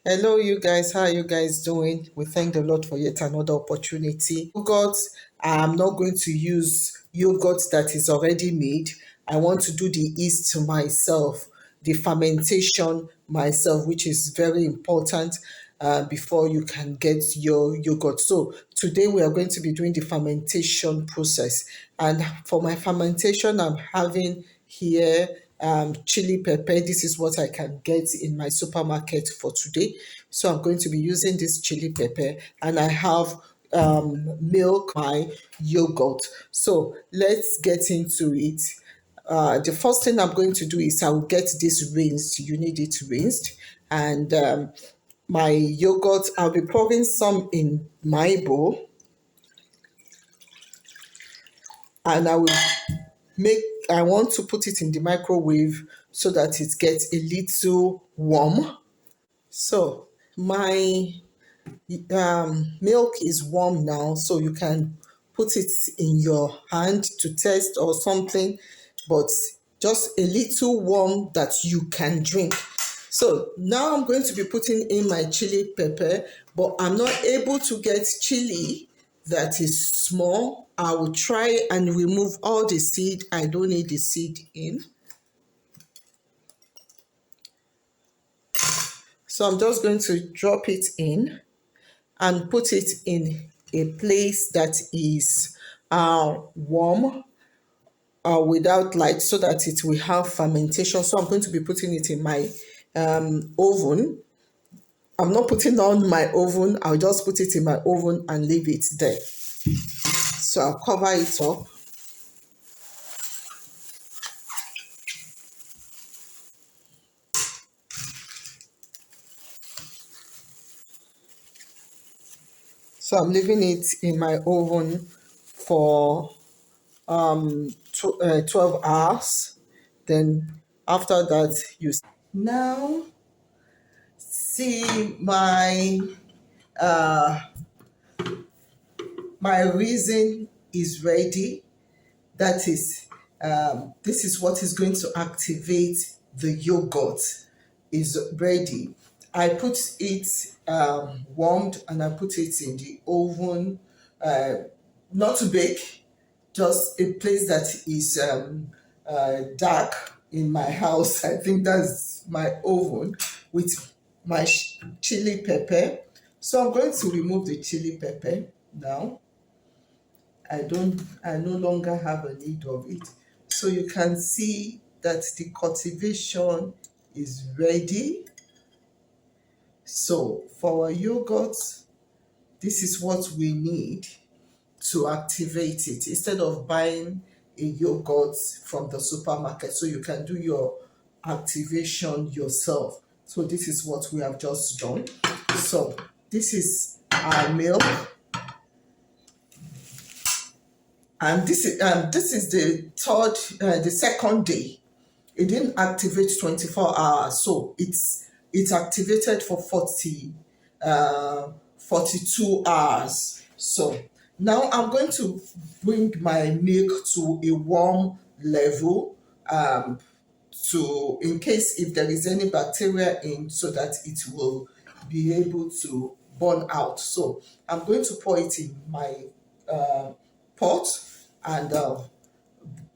Hello, you guys. How are you guys doing? We thank the Lord for yet another opportunity. Yogurt, I'm not going to use yogurt that is already made. I want to do the yeast myself, the fermentation myself, which is very important before you can get your yogurt. So today we are going to be doing the fermentation process. And for my fermentation, I'm having here chili pepper. This is what I can get in my supermarket for today. So I'm going to be using this chili pepper, and I have milk, my yogurt. So let's get into it. The first thing I'm going to do is I'll get this rinsed. You need it rinsed. And my yogurt, I'll be pouring some in my bowl, and make I want to put it in the microwave so that it gets a little warm. So my milk is warm now, so you can put it in your hand to test or something, but just a little warm that you can drink. So now I'm going to be putting in my chili pepper, but I'm not able to get chili that is small. I will try and remove all the seed. I don't need the seed in. So I'm just going to drop it in and put it in a place that is warm without light so that it will have fermentation. So I'm going to be putting it in my oven. I'm not putting on my oven. I'll just put it in my oven and leave it there. So I'll cover it up. So I'm leaving it in my oven for 12 hours. Then after that, you now see uh, my reason is ready. That is, this is what is going to activate the yogurt. Is ready. I put it warmed, and I put it in the oven, not to bake, just a place that is dark in my house. I think that's my oven with my chili pepper. So I'm going to remove the chili pepper now. I no longer have a need of it. So you can see that the cultivation is ready. So for our yogurt, this is what we need to activate it instead of buying a yogurt from the supermarket. So you can do your activation yourself. So this is what we have just done. So this is our milk, and this is the second day. It didn't activate 24 hours, so it's activated for 42 hours. So now I'm going to bring my milk to a warm level, to in case if there is any bacteria in, so that it will be able to burn out. So I'm going to pour it in my pot, and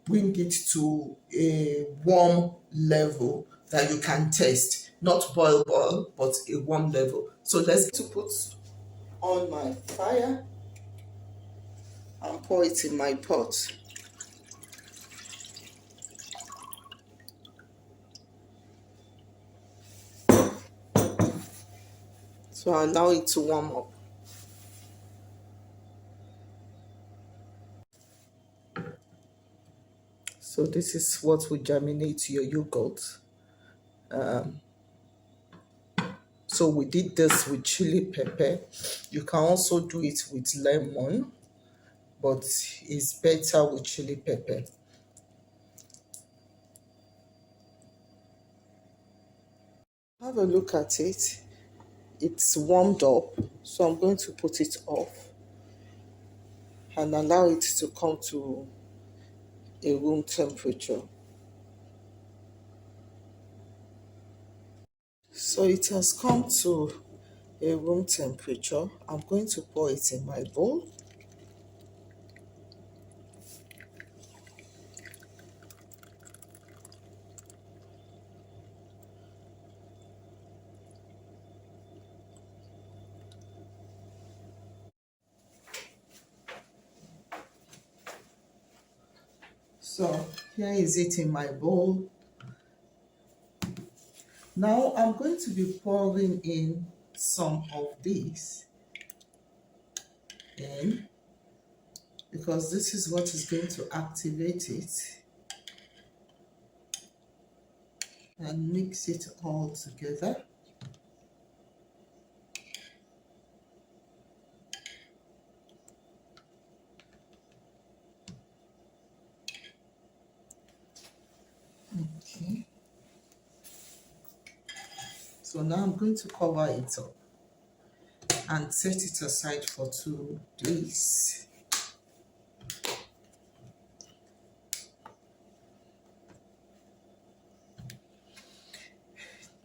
bring it to a warm level that you can taste, not boil, but a warm level. So let's to put on my fire and pour it in my pot. So I allow it to warm up. So this is what will germinate your yogurt. So we did this with chili pepper. You can also do it with lemon, but it's better with chili pepper. Have a look at it. It's warmed up, so I'm going to put it off and allow it to come to a room temperature. So it has come to a room temperature. I'm going to pour it in my bowl. So here is it in my bowl. Now I'm going to be pouring in some of this in, because this is what is going to activate it, and mix it all together. Okay. So now I'm going to cover it up and set it aside for 2 days.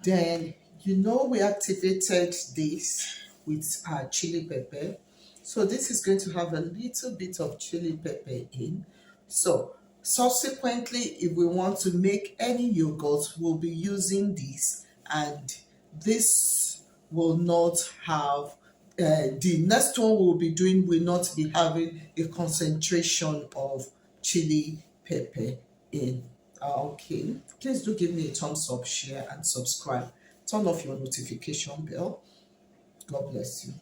Then, we activated this with our chili pepper. So this is going to have a little bit of chili pepper in. So subsequently, if we want to make any yogurt, we'll be using this, and this will not have, the next one we'll be doing will not be having a concentration of chili pepper in. Okay, please do give me a thumbs up, share, and subscribe. Turn off your notification bell. God bless you.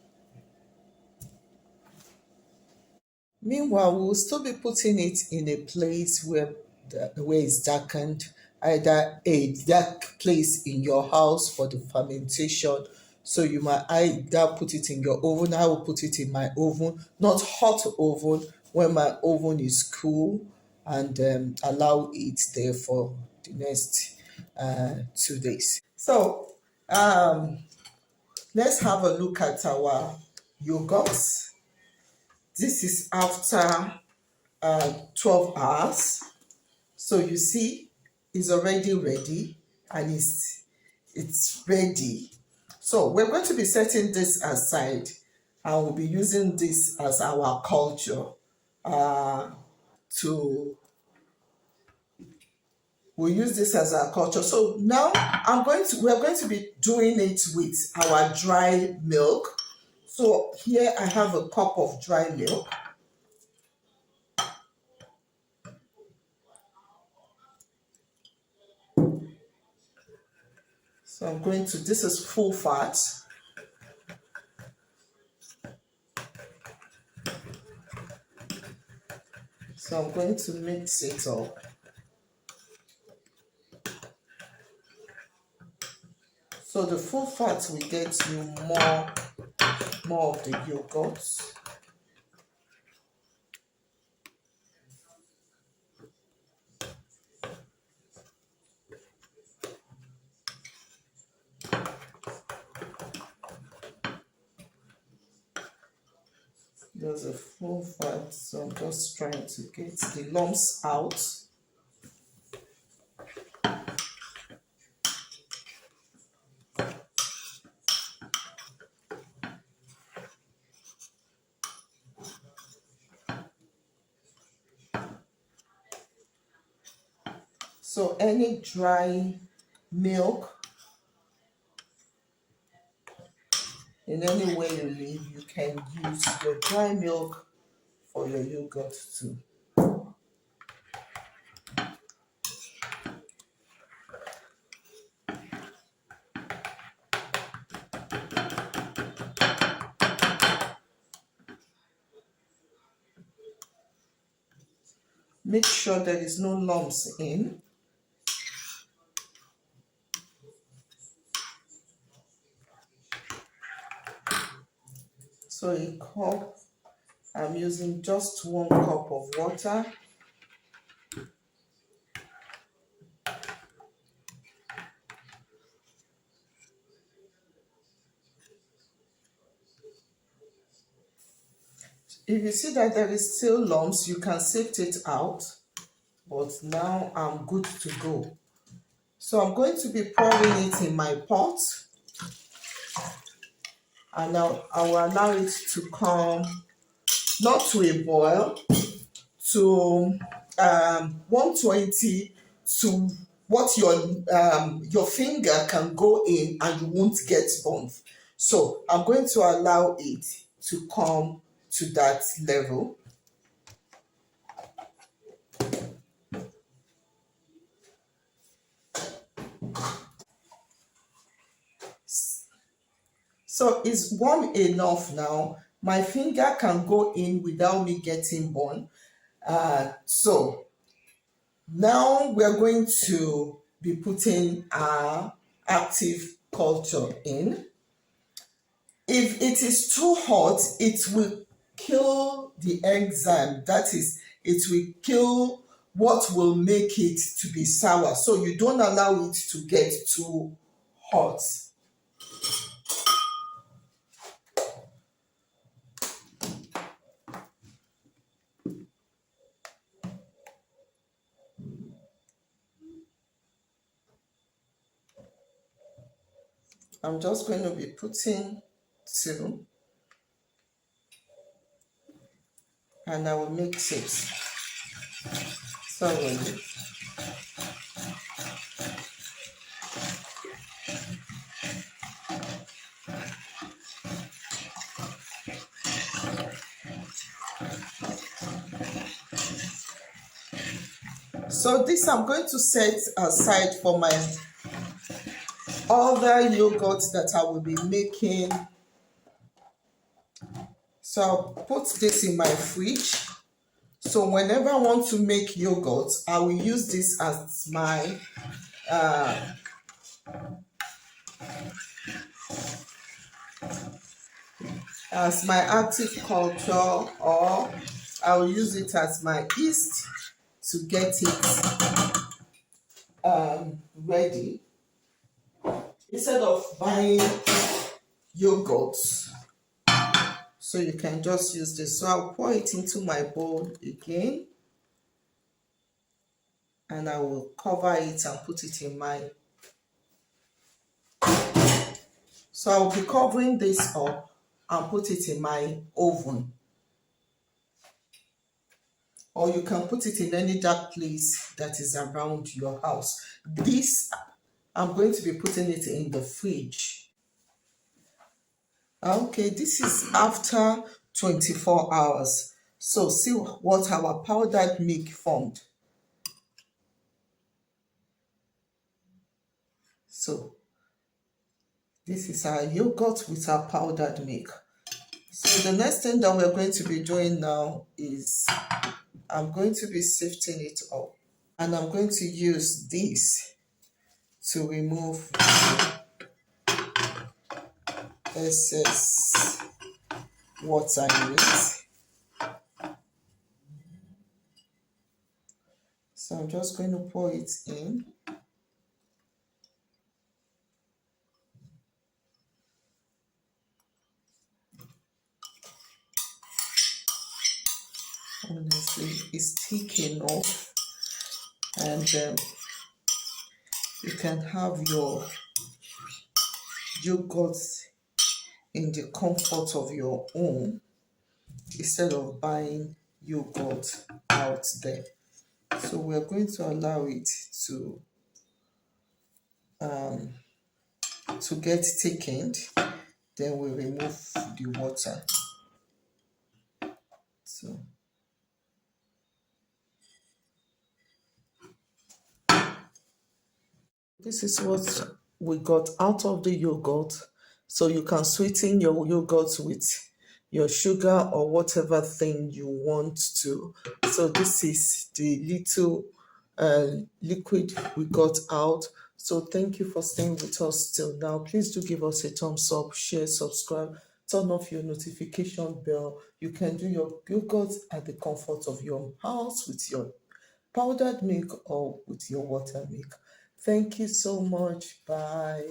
Meanwhile, we'll still be putting it in a place where it's darkened, either a dark place in your house for the fermentation. So you might either put it in your oven. I will put it in my oven, not hot oven, when my oven is cool, and allow it there for the next 2 days. So let's have a look at our yogurt. This is after 12 hours. So you see, it's already ready, and it's ready. So we're going to be setting this aside, and we'll be using this as our culture to we'll use this as our culture. So now we're going to be doing it with our dry milk. So here I have a cup of dry milk. So this is full fat. So I'm going to mix it up. So the full fat will get you more of the yogurt. There's a full fat, so I'm just trying to get the lumps out. So any dry milk, in any way you live, you can use your dry milk for your yogurt too. Make sure there is no lumps in. So a cup, I'm using just 1 cup of water. If you see that there is still lumps, you can sift it out. But now I'm good to go. So I'm going to be pouring it in my pot, and I will allow it to come not to a boil, to 120, to what your finger can go in and you won't get burnt. So I'm going to allow it to come to that level. So it's warm enough now. My finger can go in without me getting burned. So now we're going to be putting our active culture in. If it is too hot, it will kill the enzyme. That is, it will kill what will make it to be sour. So you don't allow it to get too hot. I'm just going to be putting 2, and I will mix it thoroughly. So this I'm going to set aside for my other yogurt that I will be making. So I'll put this in my fridge. So whenever I want to make yogurt, I will use this as my active culture, or I will use it as my yeast to get it ready. Instead of buying yogurt, so you can just use this. So I'll pour it into my bowl again, and I will cover it and put it in my. So I'll be covering this up and put it in my oven. Or you can put it in any dark place that is around your house. This, I'm going to be putting it in the fridge. Okay, this is after 24 hours. So see what our powdered milk formed. So this is our yogurt with our powdered milk. So the next thing that we're going to be doing now is I'm going to be sifting it up, and I'm going to use this to remove excess water in it. So I'm just going to pour it in. Honestly, it's thick enough, and you can have your yogurt in the comfort of your home instead of buying yogurt out there. So we're going to allow it to get thickened. Then we remove the water. So this is what we got out of the yogurt. So you can sweeten your yogurt with your sugar or whatever thing you want to. So this is the little liquid we got out. So thank you for staying with us till now. Please do give us a thumbs up, share, subscribe, turn off your notification bell. You can do your yogurt at the comfort of your house with your powdered milk or with your water milk. Thank you so much. Bye.